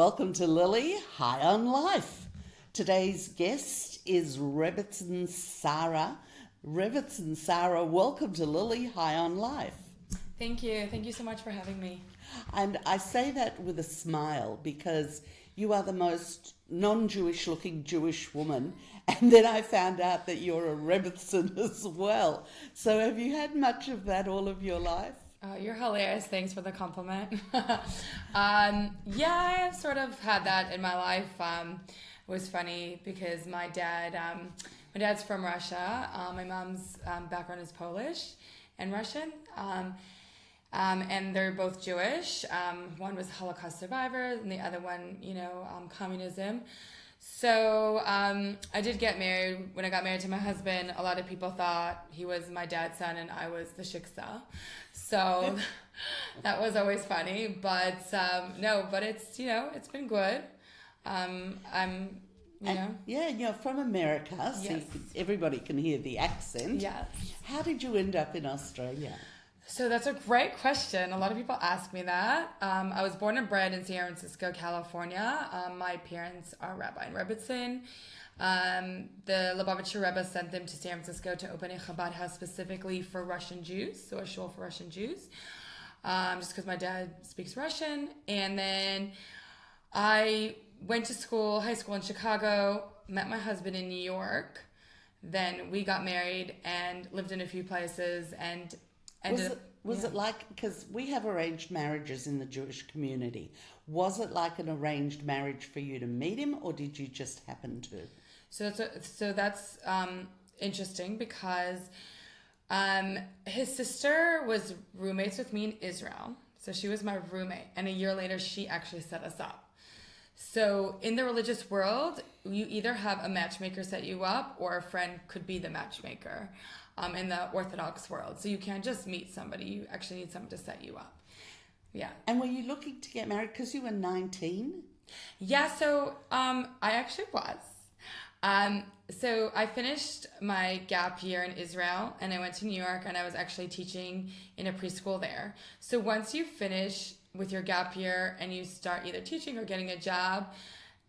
Welcome to Lily High on Life. Today's guest is Rebbetzin Sara. Rebbetzin Sara, welcome to Lily High on Life. Thank you. Thank you so much for having me. And I say that with a smile because you are the most non-Jewish looking Jewish woman. And then I found out that you're a Rebbetzin as well. So have you had much of that all of your life? You're hilarious. Thanks for the compliment. I sort of had that in my life. It was funny because my dad's from Russia. My mom's background is Polish and Russian. And they're both Jewish. One was a Holocaust survivor and the other one, communism. So I did get married. When I got married to my husband, a lot of people thought he was my dad's son and I was the shiksa. So that was always funny. But but it's, it's been good. You're from America, so yes. Everybody can hear the accent. Yes. How did you end up in Australia? So that's a great question. A lot of people ask me that. I was born and bred in San Francisco, California. My parents are Rabbi and Rebbetzin. The Lubavitcher Rebbe sent them to San Francisco to open a Chabad house specifically for Russian Jews, so a shul for Russian Jews, just because my dad speaks Russian. And then I went to high school in Chicago, met my husband in New York. Then we got married and lived in a few places and Was it like, because we have arranged marriages in the Jewish community, was it like an arranged marriage for you to meet him, or did you just happen to? So that's interesting because his sister was roommates with me in Israel. So she was my roommate, and a year later she actually set us up. So in the religious world, you either have a matchmaker set you up or a friend could be the matchmaker. In the Orthodox world. So you can't just meet somebody. You actually need someone to set you up. Yeah. And were you looking to get married because you were 19? Yeah, so I actually was. So I finished my gap year in Israel and I went to New York and I was actually teaching in a preschool there. So once you finish with your gap year and you start either teaching or getting a job,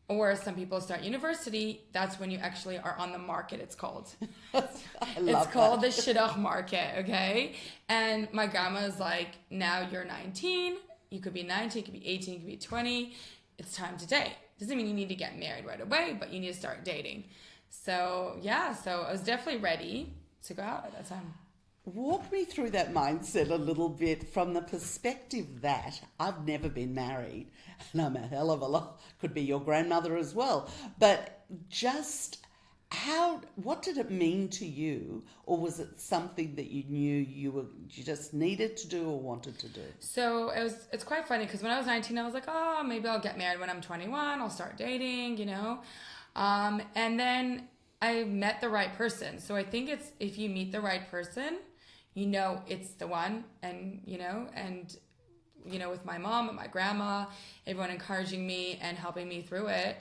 or some people start university, that's when you actually are on the market, it's called. It's called the shidduch market, okay? And my grandma is like, now you're 19, you could be 19, you could be 18, you could be 20, it's time to date. Doesn't mean you need to get married right away, but you need to start dating. So I was definitely ready to go out at that time. Walk me through that mindset a little bit from the perspective that I've never been married and I'm a hell of a lot, could be your grandmother as well, but just what did it mean to you, or was it something that you knew you just needed to do or wanted to do? So it's quite funny because when I was 19, I was like, oh, maybe I'll get married when I'm 21, I'll start dating, and then I met the right person. So I think it's if you meet the right person, it's the one, and with my mom and my grandma, everyone encouraging me and helping me through it.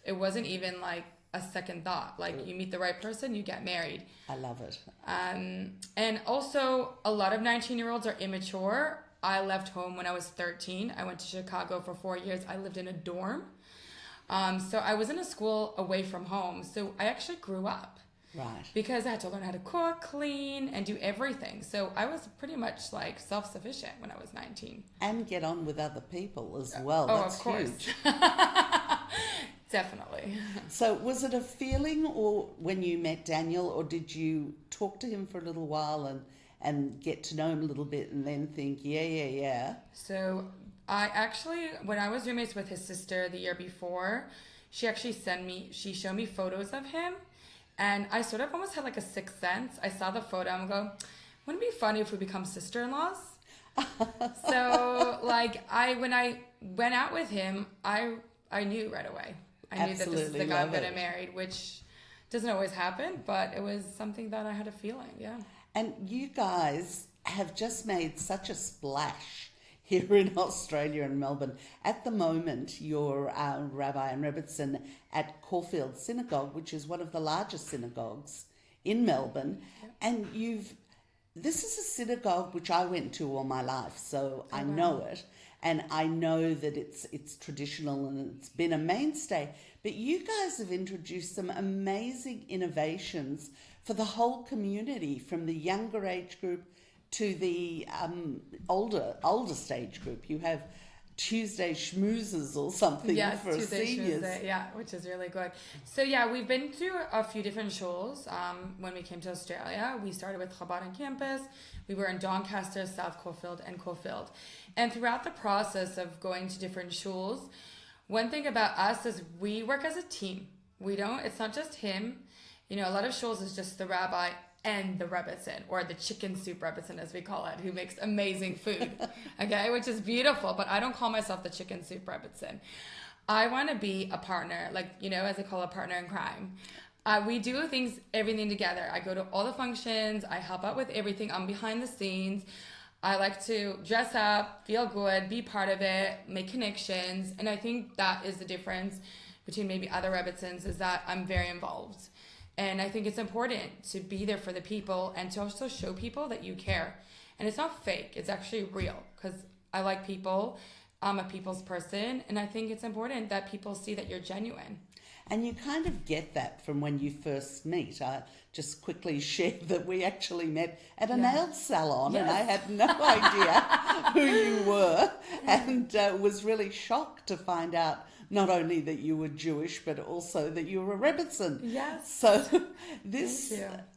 It wasn't even like a second thought. Like you meet the right person, you get married. I love it. And also a lot of 19-year-olds are immature. I left home when I was 13. I went to Chicago for 4 years. I lived in a dorm. So I was in a school away from home. So I actually grew up. Right. Because I had to learn how to cook, clean, and do everything. So I was pretty much like self-sufficient when I was 19. And get on with other people as well. That's of course. Huge. Definitely. So was it a feeling or when you met Daniel, or did you talk to him for a little while and get to know him a little bit and then think, yeah? So I actually, when I was roommates with his sister the year before, she showed me photos of him. And I sort of almost had like a sixth sense. I saw the photo and go, wouldn't it be funny if we become sister-in-laws? So when I went out with him, I knew right away. I knew that this is the guy I'm going to marry, which doesn't always happen, but it was something that I had a feeling, yeah. And you guys have just made such a splash here in Australia and Melbourne. At the moment, you're Rabbi and Rebbetzin at Caulfield Synagogue, which is one of the largest synagogues in Melbourne. And this is a synagogue which I went to all my life, so I know it. and I know that it's traditional and it's been a mainstay. But you guys have introduced some amazing innovations for the whole community, from the younger age group to the older stage group. You have Tuesday schmoozes or something for Tuesday seniors. Schmoozes, which is really good. So we've been through a few different shuls. When we came to Australia, we started with Chabad on campus. We were in Doncaster, South Caulfield, and Caulfield. And throughout the process of going to different shuls, one thing about us is we work as a team. It's not just him. A lot of shuls is just the rabbi and the Rebbetzin, or the chicken soup Rebbetzin as we call it, who makes amazing food, okay, which is beautiful, but I don't call myself the chicken soup Rebbetzin. I want to be a partner, as I call a partner in crime. We do everything together. I go to all the functions, I help out with everything, I'm behind the scenes. I like to dress up, feel good, be part of it, make connections, and I think that is the difference between maybe other Rebbetzins, is that I'm very involved. And I think it's important to be there for the people and to also show people that you care. And it's not fake, it's actually real, because I like people, I'm a people's person, and I think it's important that people see that you're genuine. And you kind of get that from when you first meet. I just quickly shared that we actually met at a nail salon, and I had no idea who you were, and was really shocked to find out not only that you were Jewish, but also that you were a Rebbetzin. Yes. So this,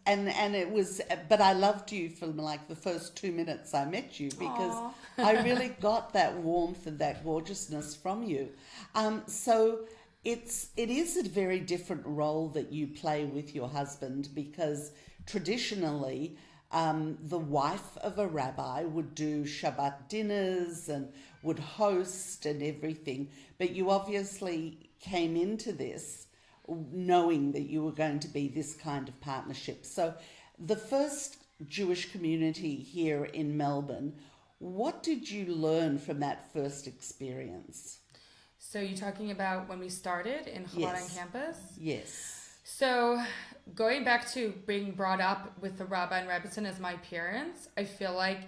and it was, but I loved you from like the first 2 minutes I met you, because I really got that warmth and that gorgeousness from you. So it is a very different role that you play with your husband, because traditionally the wife of a rabbi would do Shabbat dinners and would host and everything, but you obviously came into this knowing that you were going to be this kind of partnership. So the first Jewish community here in Melbourne, what did you learn from that first experience? So you're talking about when we started in Chabad on campus? Yes. So going back to being brought up with the Rabbi and Rebbetzin as my parents, I feel like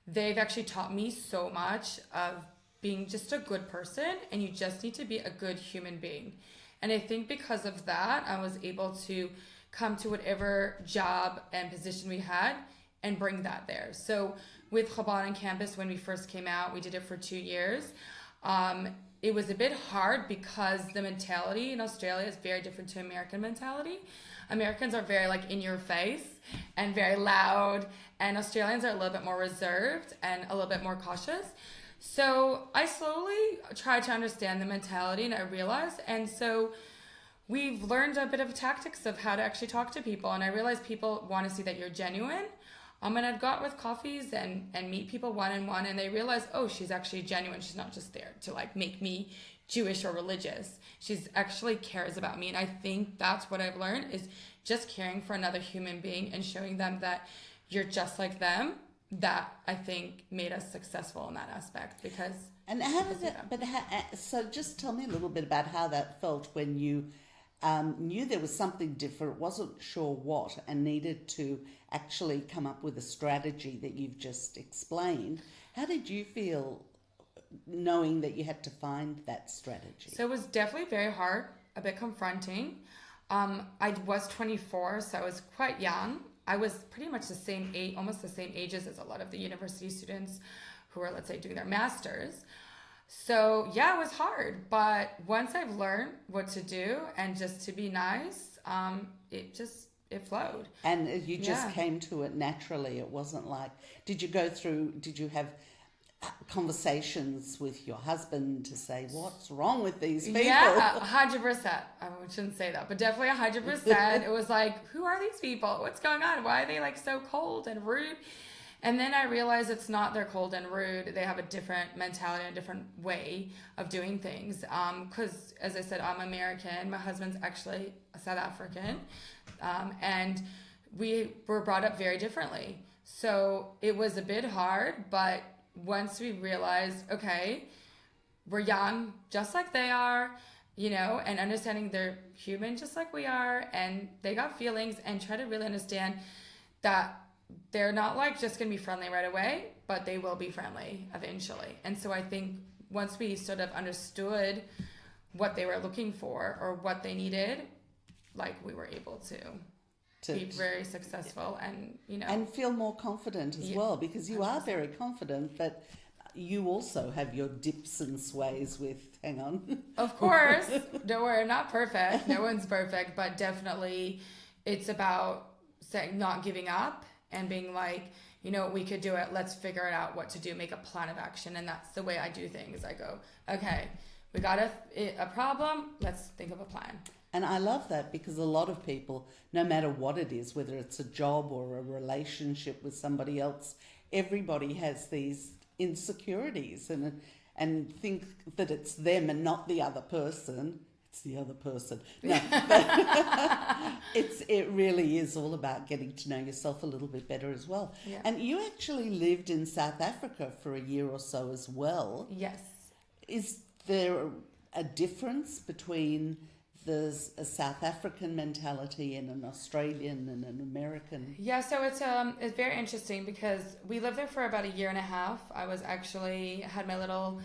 they've actually taught me so much of being just a good person, and you just need to be a good human being. And I think because of that, I was able to come to whatever job and position we had and bring that there. So with Chabad on campus, when we first came out, we did it for 2 years. It was a bit hard because the mentality in Australia is very different to American mentality. Americans are very in your face and very loud, and Australians are a little bit more reserved and a little bit more cautious. So I slowly tried to understand the mentality, and I realized, and so we've learned a bit of tactics of how to actually talk to people, and I realized people want to see that you're genuine. And I'd go out with coffees and meet people one-on-one, and they realize, oh, she's actually genuine. She's not just there to make me Jewish or religious. She's actually cares about me. And I think that's what I've learned, is just caring for another human being and showing them that you're just like them. That I think made us successful in that aspect, because. And how did it, so just tell me a little bit about how that felt when you knew there was something different, wasn't sure what, and needed to actually come up with a strategy that you've just explained. How did you feel knowing that you had to find that strategy? So it was definitely very hard, a bit confronting. I was 24, so I was quite young. I was pretty much the same age, almost the same ages as a lot of the university students who were, let's say, doing their masters. So yeah, it was hard, but once I've learned what to do and just to be nice, it flowed. And you just came to it naturally. It wasn't like, did you have conversations with your husband to say, what's wrong with these people? Yeah, 100%. I shouldn't say that, but definitely 100%. It was like, who are these people? What's going on? Why are they so cold and rude? And then I realized it's not they're cold and rude. They have a different mentality, a different way of doing things. Because, as I said, I'm American. My husband's actually South African. And we were brought up very differently. So it was a bit hard, but once we realized, okay, we're young, just like they are, and understanding they're human just like we are, and they got feelings, and try to really understand that they're not like just going to be friendly right away, but they will be friendly eventually. And so I think once we sort of understood what they were looking for or what they needed, like we were able to be very successful and, you know. And feel more confident as well, because you 100%. Are very confident, but you also have your dips and sways with, hang on. Of course. Don't worry, I'm not perfect. No one's perfect, but definitely it's about saying, not giving up and being like, you know, we could do it. Let's figure it out what to do, make a plan of action. And that's the way I do things. I go, okay, we got a problem. Let's think of a plan. And I love that, because a lot of people, no matter what it is, whether it's a job or a relationship with somebody else, everybody has these insecurities and think that it's them and not the other person. It's the other person. No, but it really is all about getting to know yourself a little bit better as well. Yeah. And you actually lived in South Africa for a year or so as well. Yes. Is there a difference between a South African mentality and an Australian and an American? Yeah, so it's very interesting because we lived there for about a year and a half. I had my little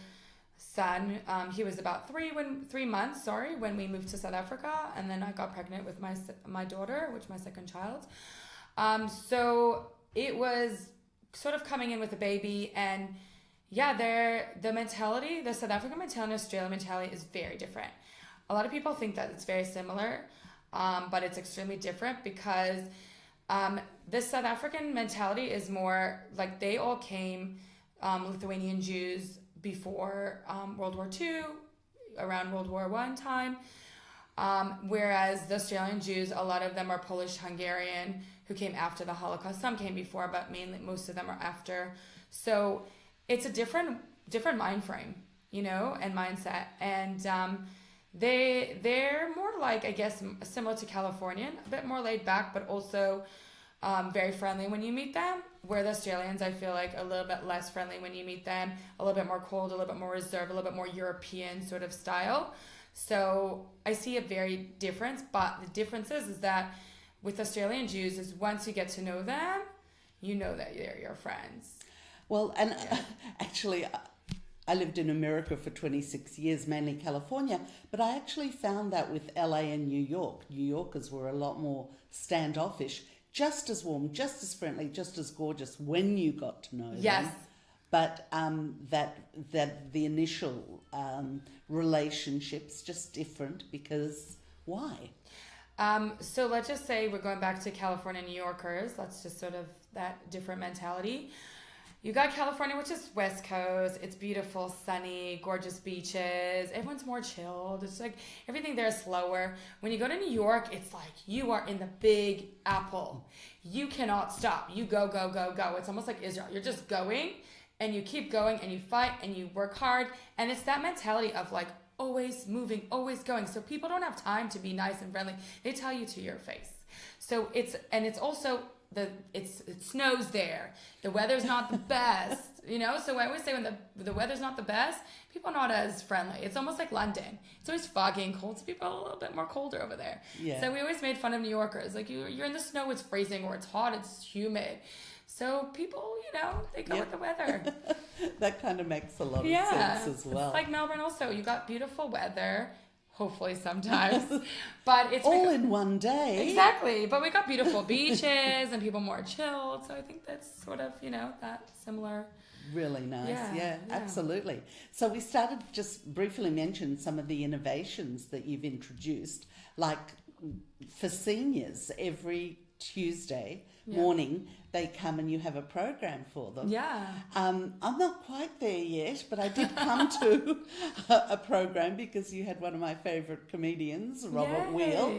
son. He was about 3 months, when we moved to South Africa, and then I got pregnant with my daughter, which is my second child. So it was sort of coming in with a baby, and yeah, the mentality, the South African mentality and Australian mentality is very different. A lot of people think that it's very similar, but it's extremely different because the South African mentality is more like they all came, Lithuanian Jews, before World War II, around World War I time, whereas the Australian Jews, a lot of them are Polish-Hungarian who came after the Holocaust. Some came before, but mainly most of them are after. So it's a different mind frame, you know, and mindset. And they're more like, I guess, similar to Californian, a bit more laid back, but also very friendly when you meet them. Where the Australians, I feel like, a little bit less friendly when you meet them, a little bit more cold, a little bit more reserved, a little bit more European sort of style. So I see a very difference, but the difference is that with Australian Jews is once you get to know them, you know that they're your friends. Well, and actually, I lived in America for 26 years, mainly California, but I actually found that with LA and New York. New Yorkers were a lot more standoffish, just as warm, just as friendly, just as gorgeous when you got to know them. But that the initial relationship's just different because why? So let's just say we're going back to California, New Yorkers. That's just sort of that different mentality. You got California, which is West Coast. It's beautiful, sunny, gorgeous beaches. Everyone's more chilled. It's like everything there is slower. When you go to New York, it's like you are in the Big Apple. You cannot stop. You go, go, go, go. It's almost like Israel. You're just going and you keep going and you fight and you work hard. And it's that mentality of like always moving, always going. So people don't have time to be nice and friendly. They tell you to your face. So it's also it snows there. The weather's not the best, you know? So I always say when the weather's not the best, people are not as friendly. It's almost like London. It's always foggy and cold, so people are a little bit more colder over there. Yeah. So we always made fun of New Yorkers. Like you're in the snow, it's freezing, or it's hot, it's humid. So people, you know, they go with the weather. That kind of makes a lot of sense as well. It's like Melbourne also. You got beautiful weather. Hopefully sometimes, but it's all in one day. Exactly, but we got beautiful beaches and people more chilled. So I think that's sort of, you know, that similar. Really nice, yeah, absolutely. So we started just briefly mention some of the innovations that you've introduced, like for seniors every Tuesday morning they come and you have a program for them. Yeah. I'm not quite there yet, but I did come to a program because you had one of my favourite comedians, Robert Wheel,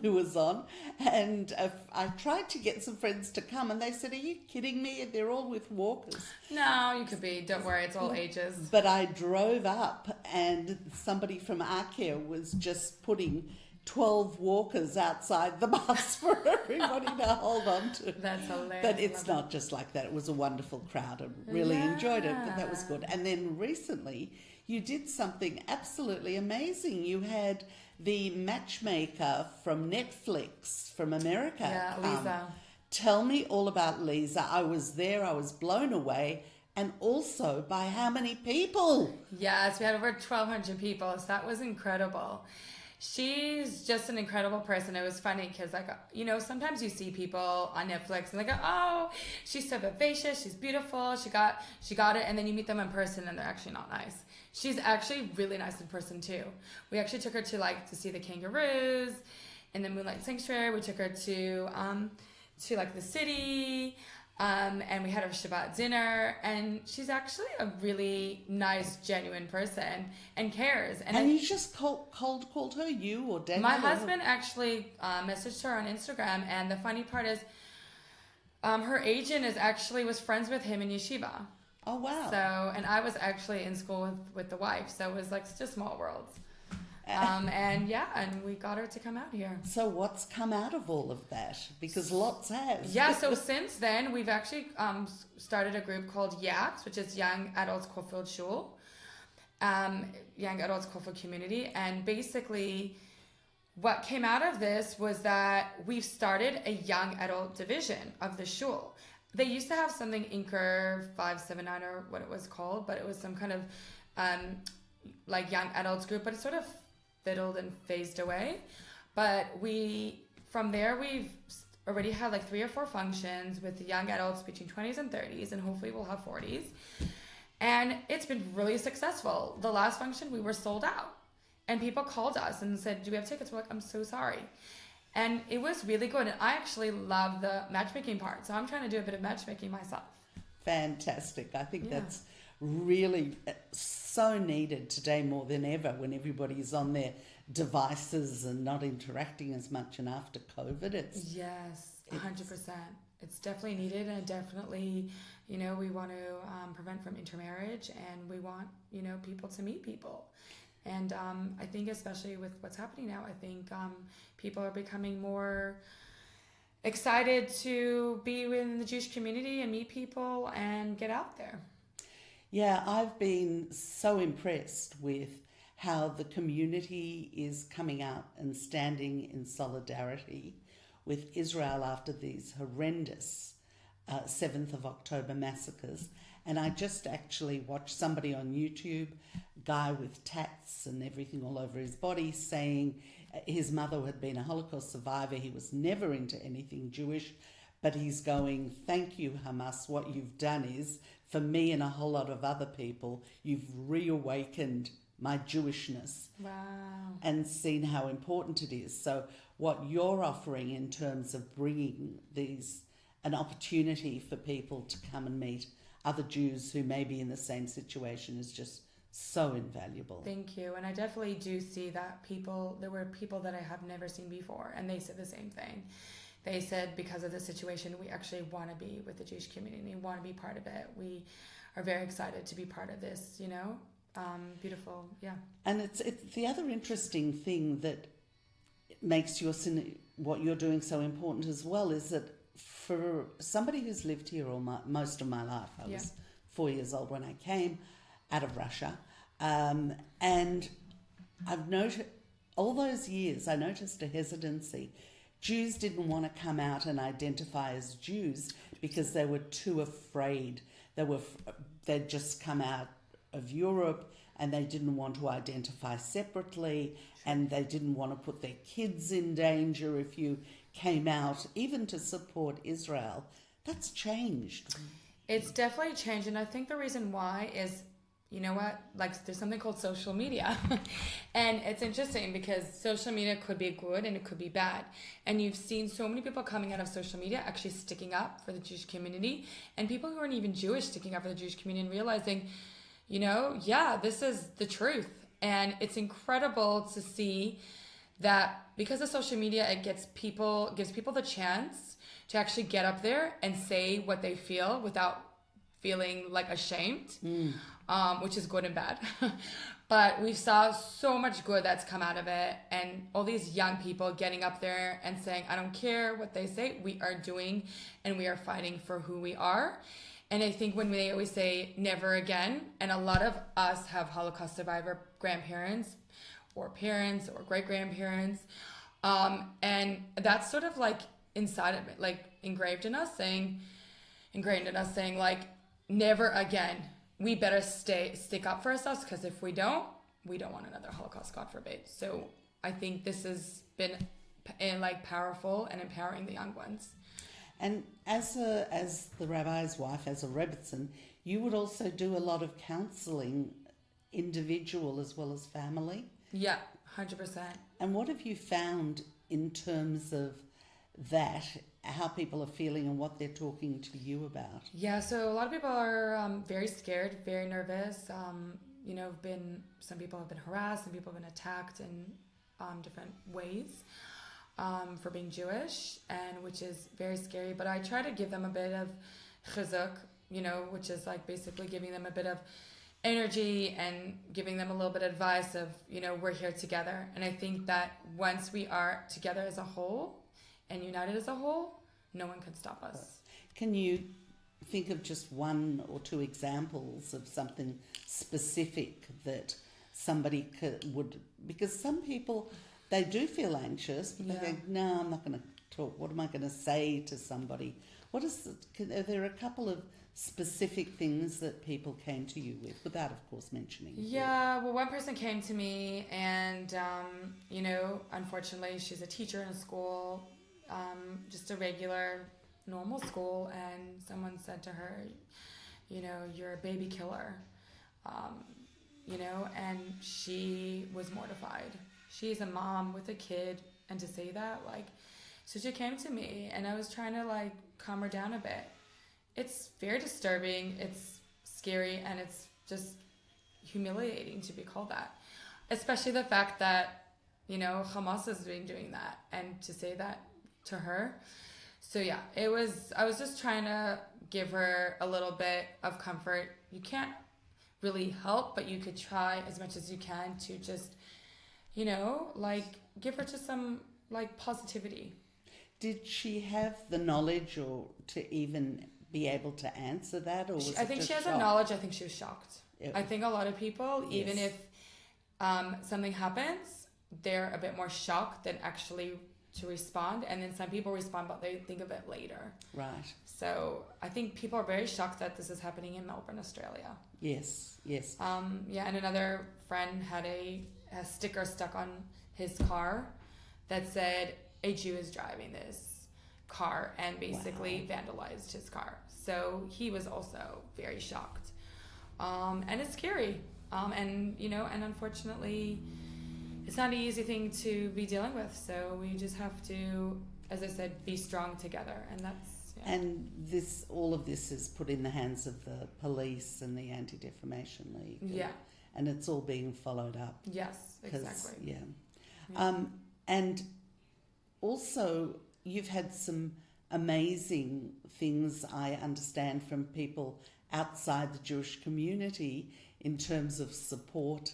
who was on. And I tried to get some friends to come and they said, are you kidding me? They're all with walkers. No, you could be. Don't worry, it's all ages. But I drove up and somebody from Arcare was just putting 12 walkers outside the bus for everybody to hold on to. That's hilarious. But it's not just like that. It was a wonderful crowd. I really enjoyed it, but that was good. And then recently you did something absolutely amazing. You had the matchmaker from Netflix from America Tell me all about Lisa. I was there, I was blown away, and also by how many people? Yes, we had over 1,200 people, so that was incredible. She's just an incredible person. It was funny because, like, sometimes you see people on Netflix and they go, "Oh, she's so vivacious, she's beautiful, she got it," and then you meet them in person and they're actually not nice. She's actually really nice in person too. We actually took her to see the kangaroos in the Moonlight Sanctuary. We took her to the city. And we had our Shabbat dinner, and she's actually a really nice, genuine person and cares. And you just cold called her, you or Daniel? My husband actually messaged her on Instagram, and the funny part is her agent was friends with him in yeshiva. Oh, wow. So, and I was actually in school with the wife, so it was like such a small world. And we got her to come out here. So what's come out of all of that? Because lots has. Yeah, so since then, we've actually started a group called YACS, which is Young Adults Kofield Shul, Young Adults Kofield Community. And basically, what came out of this was that we've started a young adult division of the shul. They used to have something, Inker 579 or what it was called, but it was some kind of young adults group, but it sort of fiddled and phased away. But from there we've already had 3 or 4 functions with the young adults between 20s and 30s, and hopefully we'll have 40s, and it's been really successful. The last function we were sold out, and people called us and said, "Do we have tickets?" We're like, "I'm so sorry." And it was really good, and I actually love the matchmaking part, so I'm trying to do a bit of matchmaking myself. Fantastic. I think that's really so needed today more than ever, when everybody's on their devices and not interacting as much. And after COVID, it's 100%. It's definitely needed, and definitely, we want to prevent from intermarriage, and we want, people to meet people. And I think especially with what's happening now, I think people are becoming more excited to be within the Jewish community and meet people and get out there. Yeah, I've been so impressed with how the community is coming out and standing in solidarity with Israel after these horrendous 7th of October massacres. And I just actually watched somebody on YouTube, guy with tats and everything all over his body, saying his mother had been a Holocaust survivor. He was never into anything Jewish, but he's going, "Thank you, Hamas. What you've done is, for me and a whole lot of other people, you've reawakened my Jewishness." Wow. And seen how important it is. So what you're offering in terms of bringing an opportunity for people to come and meet other Jews who may be in the same situation is just so invaluable. Thank you. And I definitely do see that there were people that I have never seen before, and they said the same thing. They said, because of the situation, we actually want to be with the Jewish community. We want to be part of it. We are very excited to be part of this, beautiful. Yeah. And it's the other interesting thing that makes what you're doing so important as well is that for somebody who's lived here most of my life, I was 4 years old when I came out of Russia, and I've noticed all those years, I noticed a hesitancy. Jews didn't want to come out and identify as Jews because they were too afraid. They'd just come out of Europe and they didn't want to identify separately, and they didn't want to put their kids in danger if you came out, even to support Israel. That's changed. It's definitely changed, and I think the reason why is, there's something called social media. And it's interesting because social media could be good and it could be bad. And you've seen so many people coming out of social media actually sticking up for the Jewish community, and people who aren't even Jewish sticking up for the Jewish community and realizing, this is the truth. And it's incredible to see that because of social media, it gives people the chance to actually get up there and say what they feel without feeling ashamed, which is good and bad. But we saw so much good that's come out of it, and all these young people getting up there and saying, "I don't care what they say, we are doing and we are fighting for who we are." And I think when they always say never again, and a lot of us have Holocaust survivor grandparents or parents or great-grandparents, and that's sort of inside of it, like ingrained in us saying like, never again. We better stick up for ourselves, because if we don't want another Holocaust, God forbid. So I think this has been like powerful and empowering the young ones. And as the rabbi's wife, as a Rebbetzin, you would also do a lot of counselling, individual as well as family. Yeah, 100%. And what have you found in terms of that, how people are feeling and what they're talking to you about? Yeah, so a lot of people are very scared, very nervous. Some people have been harassed, some people have been attacked in different ways for being Jewish, and which is very scary. But I try to give them a bit of chizuk, which is like basically giving them a bit of energy and giving them a little bit of advice of, we're here together. And I think that once we are together as a whole and united as a whole, no one can stop us. Can you think of just one or two examples of something specific that somebody would, because some people, they do feel anxious, but they think, no, I'm not going to talk. What am I going to say to somebody? Are there a couple of specific things that people came to you with, without, of course, mentioning? Yeah, well, one person came to me and, unfortunately, she's a teacher in a school, just a regular, normal school, and someone said to her, you're a baby killer, and she was mortified. She's a mom with a kid, and to say that, so she came to me, and I was trying to, calm her down a bit. It's very disturbing, it's scary, and it's just humiliating to be called that. Especially the fact that, Hamas has been doing that, and to say that to her. So yeah, I was just trying to give her a little bit of comfort. You can't really help, but you could try as much as you can to just, give her just some, positivity. Did she have the knowledge or to even be able to answer that, or was I think she has shock? a knowledge. I think she was shocked. Yeah. I think a lot of people, Yes. even if something happens, they're a bit more shocked than actually to respond. And then some people respond, but they think of it later. Right. So I think people are very shocked that this is happening in Melbourne, Australia. Yes. And another friend had a sticker stuck on his car that said, "A Jew is driving this car," and basically vandalized his car. So he was also very shocked. And it's scary. And unfortunately, it's not an easy thing to be dealing with. So we just have to, as I said, be strong together. And that's... Yeah. And all of this is put in the hands of the police and the Anti-Defamation League. Yeah. And it's all being followed up. Yes, exactly. Yeah. And also, you've had some amazing things, I understand, from people outside the Jewish community in terms of support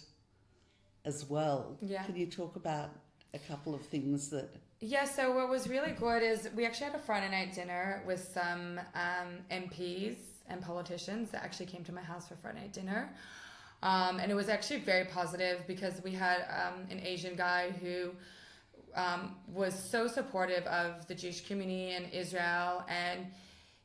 as well. Yeah. Can you talk about a couple of things that... Yeah, so what was really good is we actually had a Friday night dinner with some MPs and politicians that actually came to my house for Friday night dinner. And it was actually very positive because we had an Asian guy who was so supportive of the Jewish community in Israel, and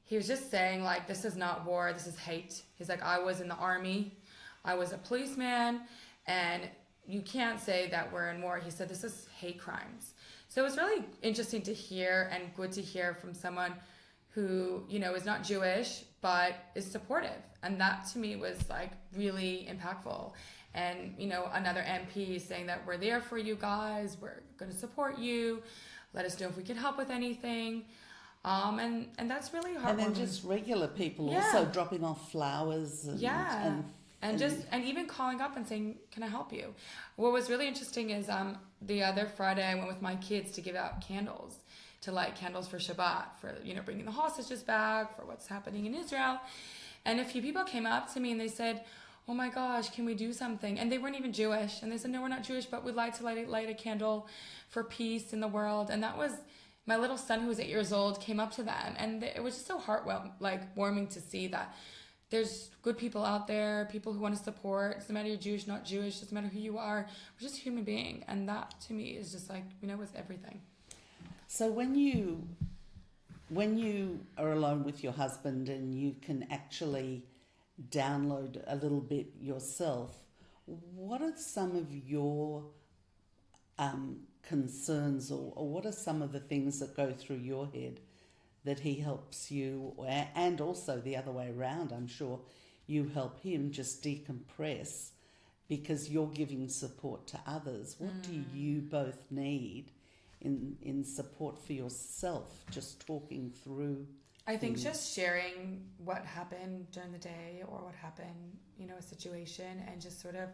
he was just saying, this is not war, this is hate. He's like, I was in the army, I was a policeman, and you can't say that we're in war. He said, this is hate crimes. So it was really interesting to hear and good to hear from someone who, is not Jewish, but is supportive. And that to me was really impactful. And, another MP saying that we're there for you guys, we're going to support you, let us know if we can help with anything. And that's really heartwarming. And then just regular people also dropping off flowers and even calling up and saying, can I help you? What was really interesting is the other Friday I went with my kids to give out candles, to light candles for Shabbat, for bringing the hostages back, for what's happening in Israel. And a few people came up to me and they said, oh my gosh, can we do something? And they weren't even Jewish. And they said, no, we're not Jewish, but we'd like to light a candle for peace in the world. And that was my little son, who was 8 years old, came up to them. And it was just so warming to see that there's good people out there, people who want to support. It doesn't matter you're Jewish, not Jewish, doesn't matter who you are. We're just a human being. And that to me is just was everything. So when you when you are alone with your husband and you can actually download a little bit yourself, what are some of your concerns, or what are some of the things that go through your head that he helps you, and also the other way around? I'm sure you help him just decompress because you're giving support to others. What do you both need in support for yourself, just talking through I think things? just sharing what happened during the day or what happened, a situation, and just sort of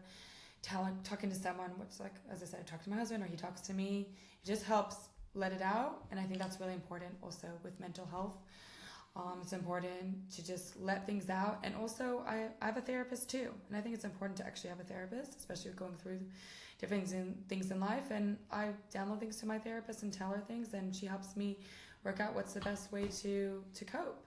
talking to someone, which, like, as I said, I talk to my husband or he talks to me. It just helps let it out. And I think that's really important also with mental health. It's important to just let things out. And also I have a therapist too. And I think it's important to actually have a therapist, especially going through different things in life. And I download things to my therapist and tell her things, and she helps me work out what's the best way to cope.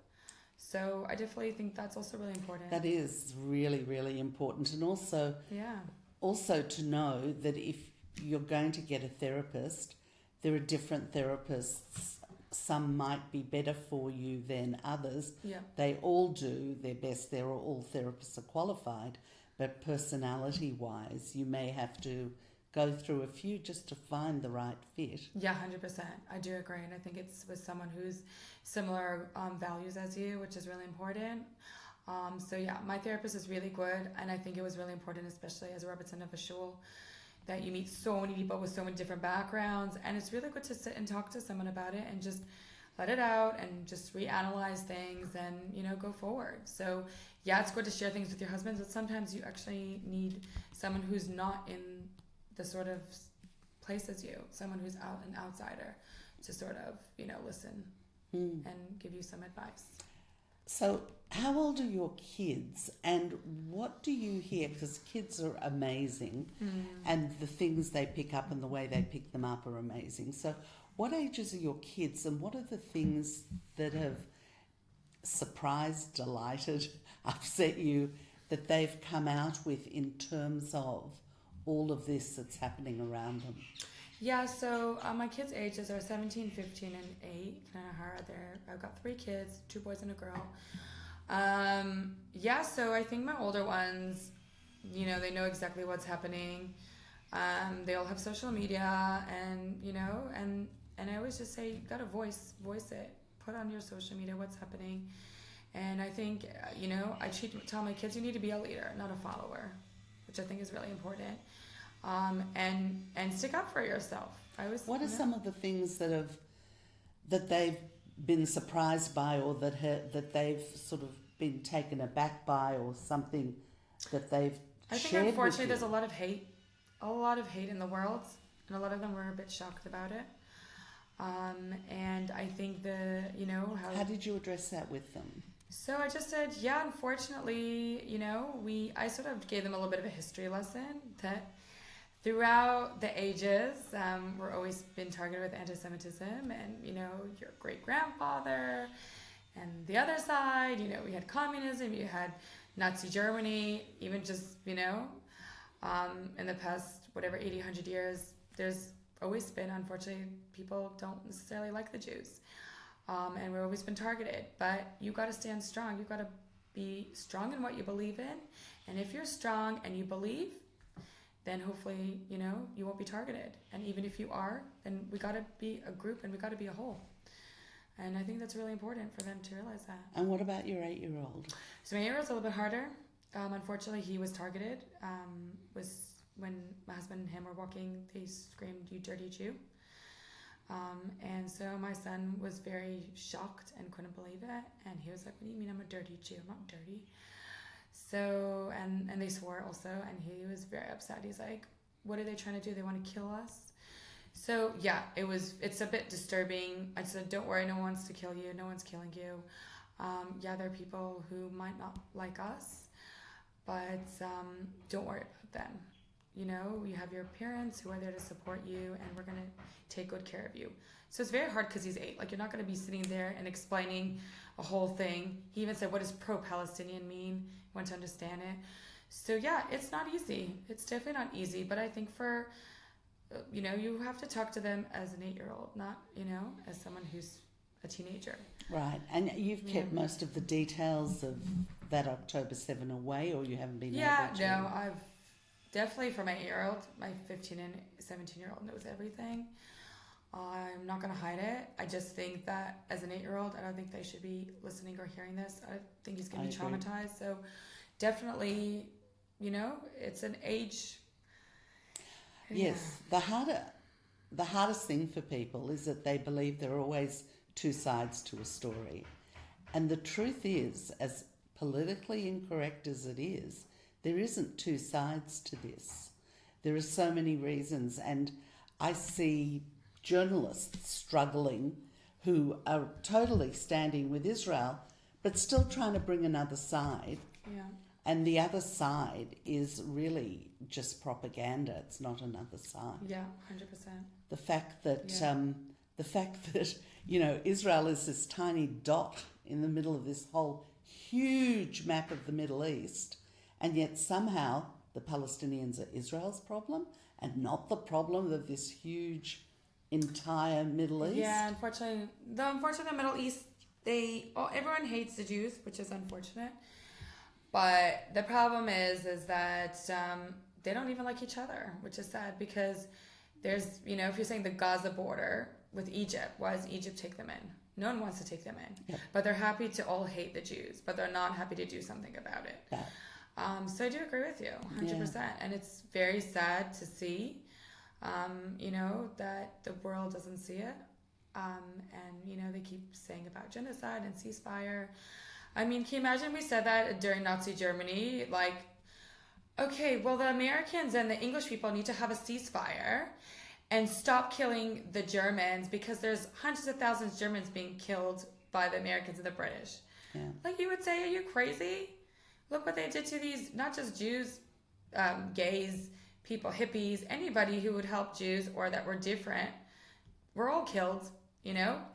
So I definitely think that's also really important. That is really, really important. And also to know that if you're going to get a therapist, there are different therapists. Some might be better for you than others. Yeah. They all do their best. They're all therapists are qualified, but personality-wise, you may have to go through a few just to find the right fit. Yeah, 100%. I do agree. And I think it's with someone who's similar values as you, which is really important. So yeah, my therapist is really good. And I think it was really important, especially as a Rebbetzin of a shul, that you meet so many people with so many different backgrounds. And it's really good to sit and talk to someone about it and just let it out and just reanalyze things and, go forward. So yeah, it's good to share things with your husband, but sometimes you actually need someone who's not in the sort of place as you, someone who's an outsider, to sort of, listen and give you some advice. So how old are your kids, and what do you hear? Because kids are amazing, and the things they pick up and the way they pick them up are amazing. So what ages are your kids, and what are the things that have surprised, delighted, upset you that they've come out with in terms of all of this that's happening around them? Yeah, so my kids' ages are 17, 15, and 8. I've got 3 kids, 2 boys and a girl. So I think my older ones, they know exactly what's happening. They all have social media, and I always just say, you gotta voice it. Put on your social media what's happening. And I think, I tell my kids, you need to be a leader, not a follower, which I think is really important. And stick up for yourself. What are some of the things that they've been surprised by, or that they've sort of been taken aback by, or something that they've I think unfortunately there's a lot of hate in the world, and a lot of them were a bit shocked about it. And I think how did you address that with them? So I just said, unfortunately, I sort of gave them a little bit of a history lesson that throughout the ages, we're always been targeted with anti-Semitism, and, your great-grandfather, and the other side, we had communism, you had Nazi Germany, even just, in the past, 80, 100 years, there's always been, unfortunately, people don't necessarily like the Jews. And we've always been targeted, but you got to stand strong. You got to be strong in what you believe in. And if you're strong and you believe, then hopefully, you won't be targeted. And even if you are, then we got to be a group and we got to be a whole. And I think that's really important for them to realize that. And what about your 8-year-old? So my 8-year-old's a little bit harder. Unfortunately, he was targeted. Was when my husband and him were walking, they screamed, "You dirty Jew." And so my son was very shocked and couldn't believe it. And he was like, "What do you mean I'm a dirty Jew? I'm not dirty." So, and they swore also, and he was very upset. He's like, "What are they trying to do? They want to kill us?" So yeah, it's a bit disturbing. I said, "Don't worry, no one wants to kill you. No one's killing you." There are people who might not like us, but don't worry about them. You have your parents who are there to support you, and we're going to take good care of you. So it's very hard because he's 8. Like, you're not going to be sitting there and explaining a whole thing. He even said, "What does pro-Palestinian mean?" I want to understand it. So yeah, it's not easy. It's definitely not easy. But I think you have to talk to them as an 8-year-old, not, as someone who's a teenager. Right. And you've kept most of the details of that October 7 away, or you haven't been able to? No, I've definitely, for my 8-year-old, my 15 and 17-year-old knows everything. I'm not going to hide it. I just think that as an 8-year-old, I don't think they should be listening or hearing this. I think he's going to be traumatized. So definitely, it's an age. Yes. The hardest thing for people is that they believe there are always two sides to a story. And the truth is, as politically incorrect as it is, there isn't two sides to this. There are so many reasons, and I see journalists struggling who are totally standing with Israel, but still trying to bring another side. Yeah. And the other side is really just propaganda. It's not another side. Yeah, 100%. The fact that Israel is this tiny dot in the middle of this whole huge map of the Middle East, and yet somehow the Palestinians are Israel's problem and not the problem of this huge entire Middle East. Yeah, unfortunately, the Middle East, everyone hates the Jews, which is unfortunate. But the problem is that they don't even like each other, which is sad, because there's, if you're saying the Gaza border with Egypt, why does Egypt take them in? No one wants to take them in. Yep. But they're happy to all hate the Jews, but they're not happy to do something about it. Yeah. So I do agree with you, 100%. Yeah. And it's very sad to see, that the world doesn't see it. And, they keep saying about genocide and ceasefire. I mean, can you imagine we said that during Nazi Germany? Like, okay, well, the Americans and the English people need to have a ceasefire and stop killing the Germans, because there's hundreds of thousands of Germans being killed by the Americans and the British. Yeah. Like, you would say, are you crazy? Look what they did to these, not just Jews, gays, people, hippies, anybody who would help Jews or that were different. We're all killed.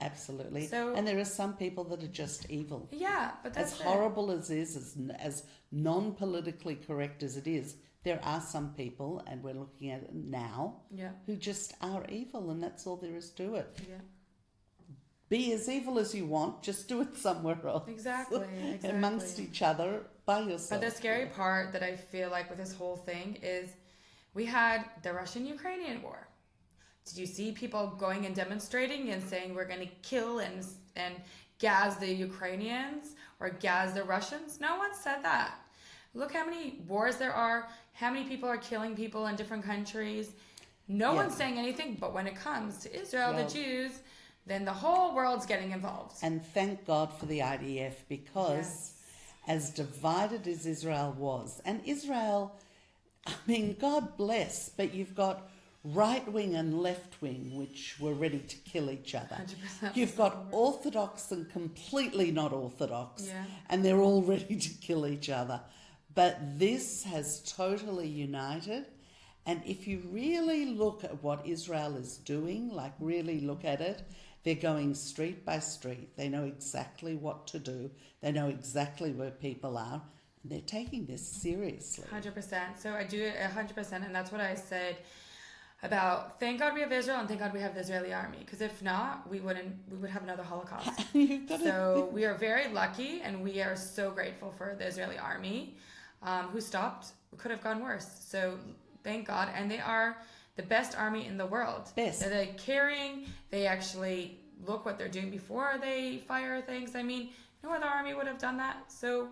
Absolutely. So, and there are some people that are just evil. Yeah, but that's as horrible as it is, as non-politically correct as it is, there are some people, and we're looking at it now, who just are evil, and that's all there is to it. Yeah. Be as evil as you want, just do it somewhere else. Exactly. Amongst each other, by yourself. But the scary part that I feel like with this whole thing is we had the Russian-Ukrainian war. Did you see people going and demonstrating and saying we're going to kill and gas the Ukrainians or gas the Russians? No one said that. Look how many wars there are, how many people are killing people in different countries. No one's saying anything, but when it comes to Israel, the Jews, then the whole world's getting involved. And thank God for the IDF, because as divided as Israel was, and Israel, I mean, God bless, but you've got right wing and left wing, which were ready to kill each other. 100%. You've got orthodox and completely not orthodox, Yeah. and they're all ready to kill each other. But this has totally united. And if you really look at what Israel is doing, like really look at it, they're going street by street. They know exactly what to do. They know exactly where people are. And they're taking this seriously. 100%. So I do it 100%. And that's what I said about thank God we have Israel and thank God we have the Israeli army. Because if not, we would have another Holocaust. So we are very lucky, and we are so grateful for the Israeli army who stopped. It could have gone worse. So thank God. And they are the best army in the world. Best. They're caring. They actually look what they're doing before they fire things. I mean, no other army would have done that. So,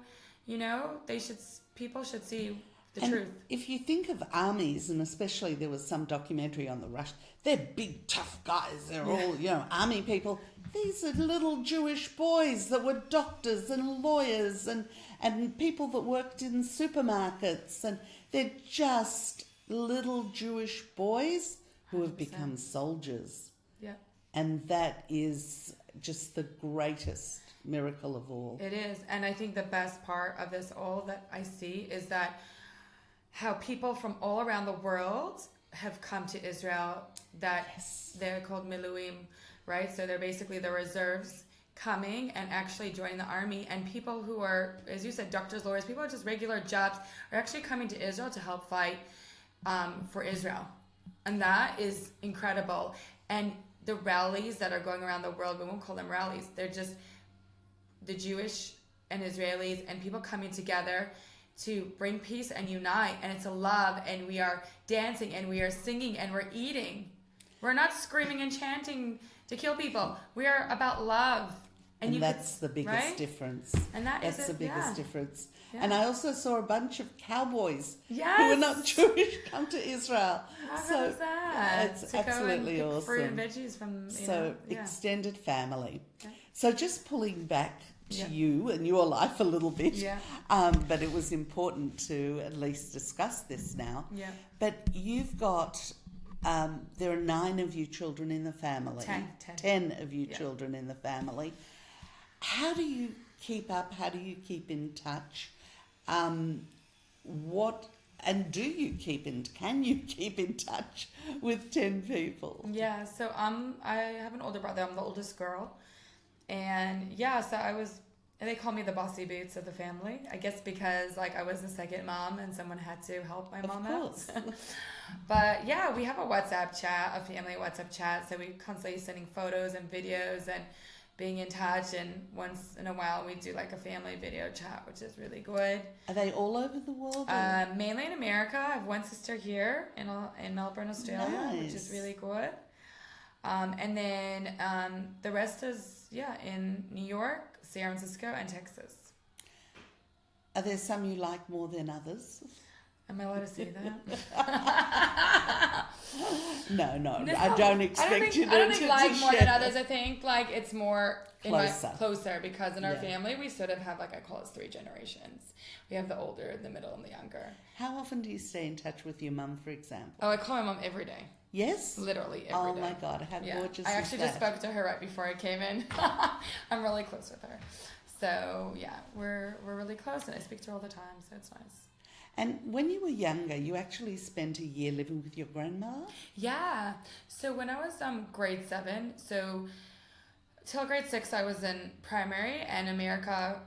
people should see the truth. If you think of armies, and especially there was some documentary on the Russians, they're big, tough guys. They're all, army people. These are little Jewish boys that were doctors and lawyers and people that worked in supermarkets. And they're just little Jewish boys who have 100%. become soldiers. Yeah. And that is just the greatest miracle of all. It is. And I think the best part of this all that I see is that how people from all around the world have come to Israel, that they're called miluim, right? So they're basically the reserves coming and actually joining the army. And people who are, as you said, doctors, lawyers, people with just regular jobs are actually coming to Israel to help fight for Israel. And that is incredible. And the rallies that are going around the world, we won't call them rallies. They're just the Jewish and Israelis and people coming together to bring peace and unite. And it's a love, and we are dancing and we are singing and we're eating. We're not screaming and chanting to kill people. We are about love. And that's the biggest right? difference. And that's the biggest difference. Yeah. And I also saw a bunch of cowboys Yes. who were not Jewish come to Israel. How So was that? it's to absolutely go and pick fruit awesome. and veggies from, Extended family. Yeah. So just pulling back to Yeah. you and your life a little bit. Yeah. But it was important to at least discuss this now. Yeah. But you've got, there are 9 of you children in the family. 10 of you children in the family. How do you keep up? How do you keep in touch? Can you keep in touch with 10 people? Yeah, so I have an older brother. I'm the oldest girl. And they call me the bossy boots of the family. I guess because I was the second mom and someone had to help my mom out. But yeah, we have a WhatsApp chat, a family WhatsApp chat. So we're constantly sending photos and videos and being in touch, and once in a while we do a family video chat, which is really good. Are they all over the world? Mainly in America. I have one sister here in Melbourne, Australia, which is really good. And then the rest is in New York, San Francisco, and Texas. Are there some you like more than others? Am I allowed to say that? No, I don't expect you to. I don't think like more than share. others. I think it's more closer because in our family we sort of have I call it 3 generations. We have the older, the middle, and the younger. How often do you stay in touch with your mum, for example? Oh, I call my mom every day. Yes? Literally every day. Oh my God, how gorgeous I actually is just spoke to her right before I came in. I'm really close with her. So yeah, we're really close, and I speak to her all the time, so it's nice. And when you were younger, you actually spent a year living with your grandmother? Yeah. So when I was grade 7, so till grade 6 I was in primary, and America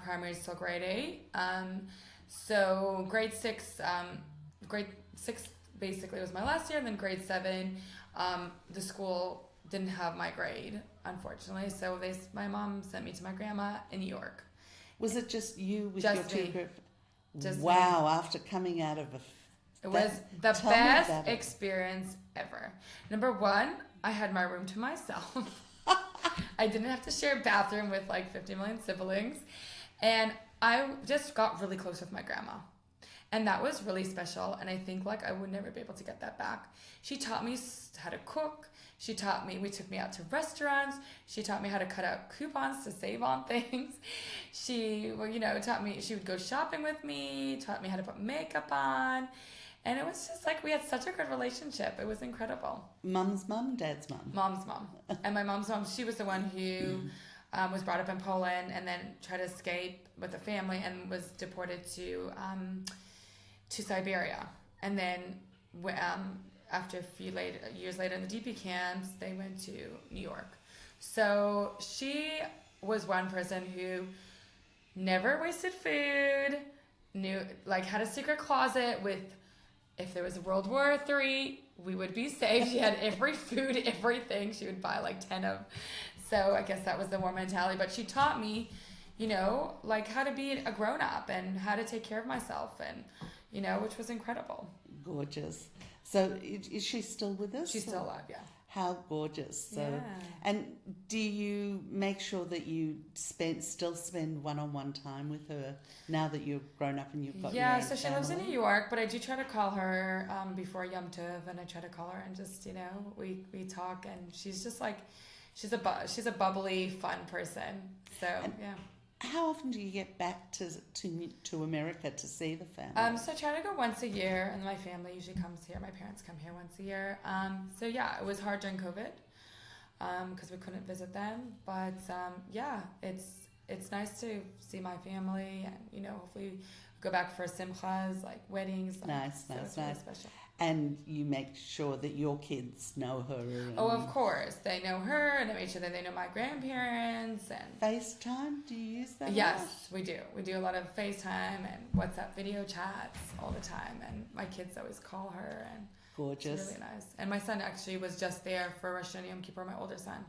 primary is till grade 8. So grade 6 basically was my last year, and then grade 7 the school didn't have my grade, unfortunately. So my mom sent me to my grandma in New York. Was it just you with Just your 2 me. group? Just wow, after coming out of it was the best experience ever. Number 1, I had my room to myself. I didn't have to share a bathroom with 50 million siblings. And I just got really close with my grandma. And that was really special. And I think I would never be able to get that back. She taught me how to cook. We took me out to restaurants. She taught me how to cut out coupons to save on things. She, taught me, she would go shopping with me, taught me how to put makeup on. And it was just we had such a good relationship. It was incredible. Mum's mum, dad's mum? Mom's mom. And my mom's mom, she was the one who was brought up in Poland and then tried to escape with the family and was deported to Siberia. And then after a few years later in the DP camps, they went to New York. So she was one person who never wasted food, had a secret closet with, if there was a World War III, we would be safe. She had every food, everything. She would buy 10 of. So I guess that was the war mentality. But she taught me, how to be a grown-up and how to take care of myself, and, which was incredill. Gorgeous. So is she still with us? She's still alive, yeah. How gorgeous. So, yeah. And do you make sure that you still spend one-on-one time with her now that you've grown up and you've got your own so she family? lives in New York, but I do try to call her before Yom Tov, and I try to call her and just, we talk, and she's just she's a bubbly, fun person. So, yeah. How often do you get back to America to see the family? So I try to go once a year, and my family usually comes here. My parents come here once a year. So yeah, it was hard during COVID because we couldn't visit them. But it's nice to see my family, and hopefully go back for simchas, weddings. Nice. Really special. And you make sure that your kids know her. Oh, of course. They know her, and I make sure that they know my grandparents. And FaceTime? Do you use that? Yes, we do. We do a lot of FaceTime and WhatsApp video chats all the time. And my kids always call her. And gorgeous. It's really nice. And my son actually was just there for Rosh Hashanah Yom Kippur, my older son.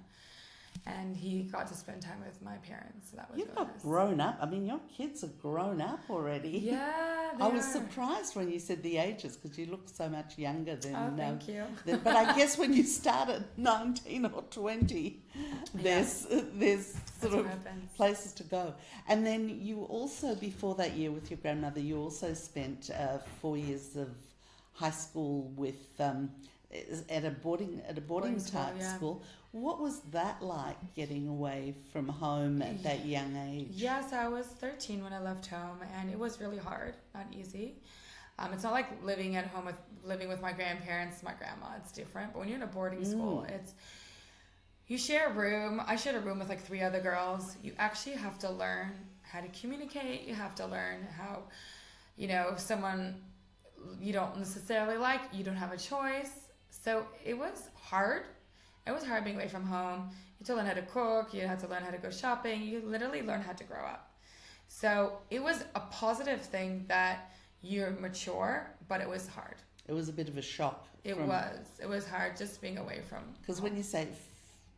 And he got to spend time with my parents. So that was You've really got nice. grown up. I mean, your kids are grown up already. Yeah, they I was are. surprised when you said the ages because you look so much younger than. Oh, thank you. But I guess when you start at 19 or 20, there's sort of places to go. And then you also, before that year with your grandmother, you also spent 4 years of high school with at a boarding type school. What was that like, getting away from home at that young age? Yes, I was 13 when I left home, and it was really hard, not easy. It's not like living with my grandparents, my grandma. It's different. But when you're in a boarding school, you share a room. I shared a room with like 3 other girls. You actually have to learn how to communicate. You have to learn how, if someone you don't necessarily like, you don't have a choice. So it was hard. It was hard being away from home. You had to learn how to cook. You had to learn how to go shopping. You literally learn how to grow up. So it was a positive thing that you're mature, but it was hard. It was a bit of a shock. It was hard just being away from. Because when you say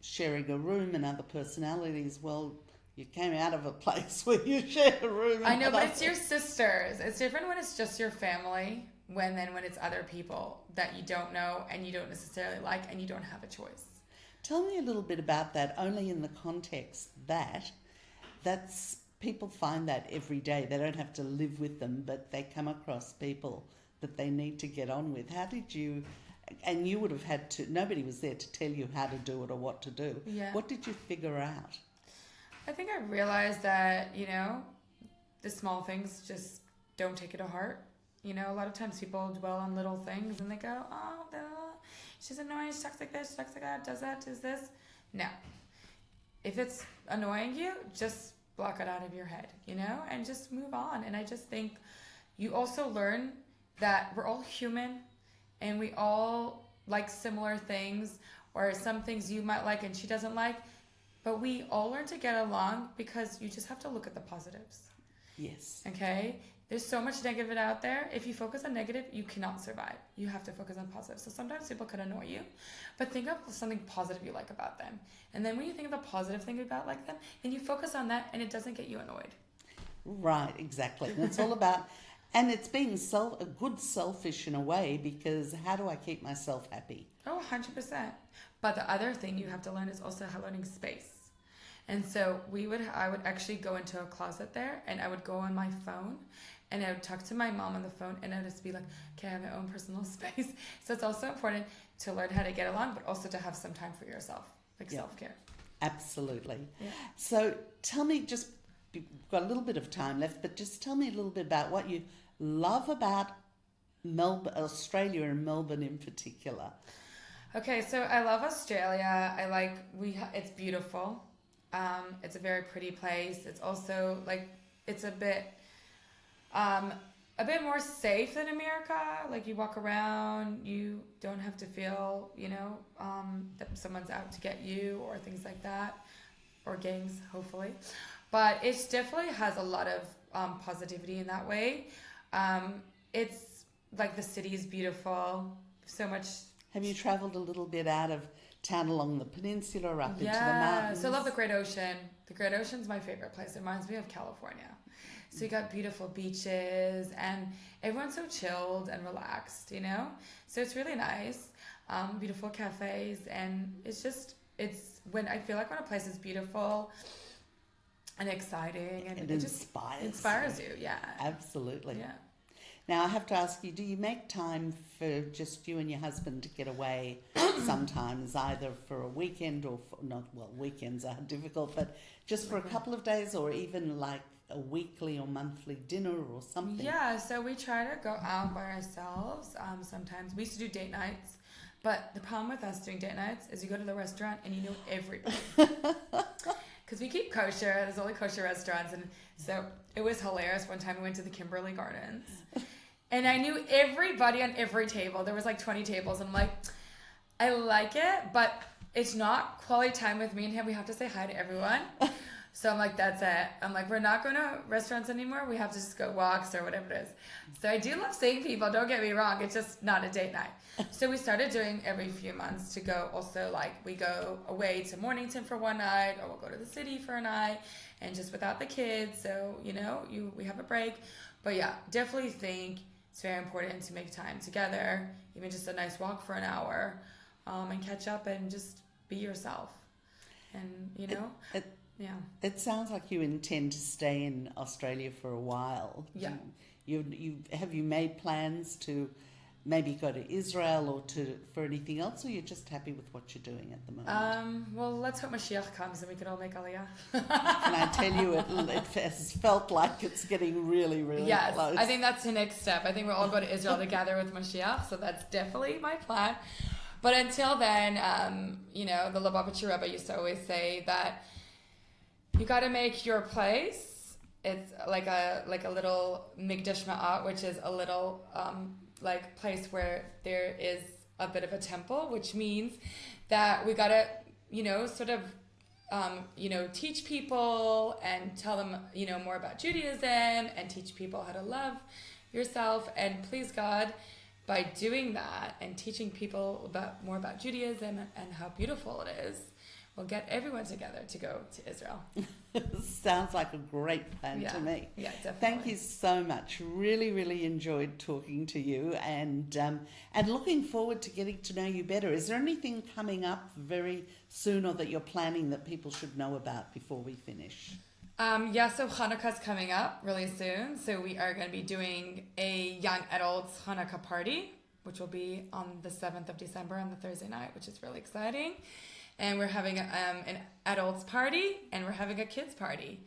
sharing a room and other personalities, well, you came out of a place where you shared a room. I know, but it's your sisters. It's different when it's just your family when it's other people that you don't know and you don't necessarily like and you don't have a choice. Tell me a little bit about that, only in the context that's people find that every day. They don't have to live with them, but they come across people that they need to get on with. How did you, and you would have had to, nobody was there to tell you how to do it or what to do. Yeah. What did you figure out? I think I realized that, the small things, just don't take it to heart. A lot of times people dwell on little things and they go, oh, she's annoying, she talks like this, she talks like that, does this. No. If it's annoying you, just block it out of your head, and just move on. And I just think you also learn that we're all human and we all like similar things, or some things you might like and she doesn't like, but we all learn to get along because you just have to look at the positives. Yes. Okay? There's so much negative out there. If you focus on negative, you cannot survive. You have to focus on positive. So sometimes people could annoy you, but think of something positive you like about them. And then when you think of a positive thing about like them, then you focus on that and it doesn't get you annoyed. Right, exactly. And it's all about, and it's being a good selfish in a way, because how do I keep myself happy? Oh, 100%. But the other thing you have to learn is also how learning space. And so I would actually go into a closet there and I would go on my phone and I would talk to my mom on the phone and I would just be like, okay, I have my own personal space. So it's also important to learn how to get along, but also to have some time for yourself, like self-care. Absolutely. Yeah. So tell me, we've got a little bit of time left, but just tell me a little bit about what you love about Melbourne, Australia and Melbourne in particular. Okay, so I love Australia. It's beautiful. It's a very pretty place. It's also it's a bit more safe than America. Like you walk around, you don't have to feel, that someone's out to get you or things like that, or gangs, hopefully. But it definitely has a lot of positivity in that way. It's like the city is beautiful. So much. Have you travelled a little bit out of town along the peninsula or up into the mountains? So I love the Great Ocean. The Great Ocean's my favorite place. It reminds me of California. So you got beautiful beaches and everyone's so chilled and relaxed, So it's really nice. Beautiful cafes, and it's when I feel like when a place is beautiful and exciting and it just inspires you. Yeah. Absolutely. Yeah. Now I have to ask you, do you make time for just you and your husband to get away sometimes, either for a weekend or weekends are difficult, but just for a couple of days, or even like a weekly or monthly dinner or something? Yeah, so we try to go out by ourselves. Sometimes we used to do date nights, but the problem with us doing date nights is you go to the restaurant and you know everybody. Because we keep kosher, there's only kosher restaurants, and so it was hilarious. One time we went to the Kimberley Gardens, and I knew everybody on every table. There was like 20 tables, and I'm like, I like it, but it's not quality time with me and him. We have to say hi to everyone. So I'm like, that's it. I'm like, we're not going to restaurants anymore. We have to just go walks or whatever it is. So I do love seeing people. Don't get me wrong. It's just not a date night. So we started doing every few months to go also, like, we go away to Mornington for one night, or we'll go to the city for a night, and just without the kids. So, we have a break. But yeah, definitely think it's very important to make time together, even just a nice walk for an hour, and catch up and just be yourself. And, yeah. It sounds like you intend to stay in Australia for a while. Yeah. Have you made plans to maybe go to Israel or for anything else, or you're just happy with what you're doing at the moment? Well, let's hope Mashiach comes and we can all make Aliyah. Can I tell you, it has felt like it's getting really, really close. I think that's the next step. I think we'll all go to Israel together with Mashiach, so that's definitely my plan. But until then, the Rebbetzin Rabbi used to always say that you got to make your place. It's like a little Mikdash Ma'at, which is a little place where there is a bit of a temple, which means that we got to, teach people and tell them, more about Judaism, and teach people how to love yourself. And please God, by doing that and teaching people more about Judaism and how beautiful it is, we'll get everyone together to go to Israel. Sounds like a great plan to me. Yeah, definitely. Thank you so much. Really, really enjoyed talking to you, and looking forward to getting to know you better. Is there anything coming up very soon, or that you're planning that people should know about before we finish? So Hanukkah's coming up really soon. So we are going to be doing a young adults Hanukkah party, which will be on the 7th of December on the Thursday night, which is really exciting. And we're having an adults party, and we're having a kids party,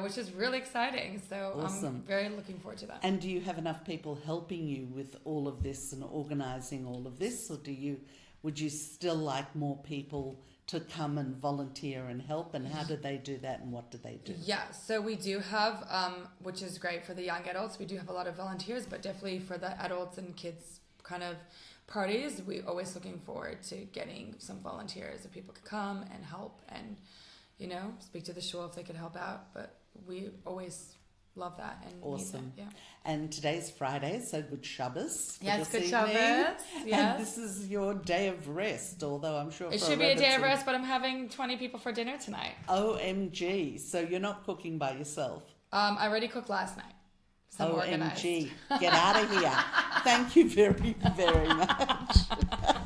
which is really exciting. So awesome. I'm very looking forward to that. And do you have enough people helping you with all of this and organising all of this, or would you still like more people to come and volunteer and help? And how do they do that, and what do they do? Yeah, so we do have, which is great for the young adults, we do have a lot of volunteers, but definitely for the adults and kids kind of parties, we're always looking forward to getting some volunteers, if people could come and help and, speak to the shul if they could help out. But we always love that and awesome. Need that, yeah. And today's Friday, so good Shabbos. Yes, good evening. Shabbos. Yes. And this is your day of rest, although I'm sure it should be a day of rest, but I'm having 20 people for dinner tonight. OMG. So you're not cooking by yourself? I already cooked last night. So OMG. Get out of here. Thank you very, very much.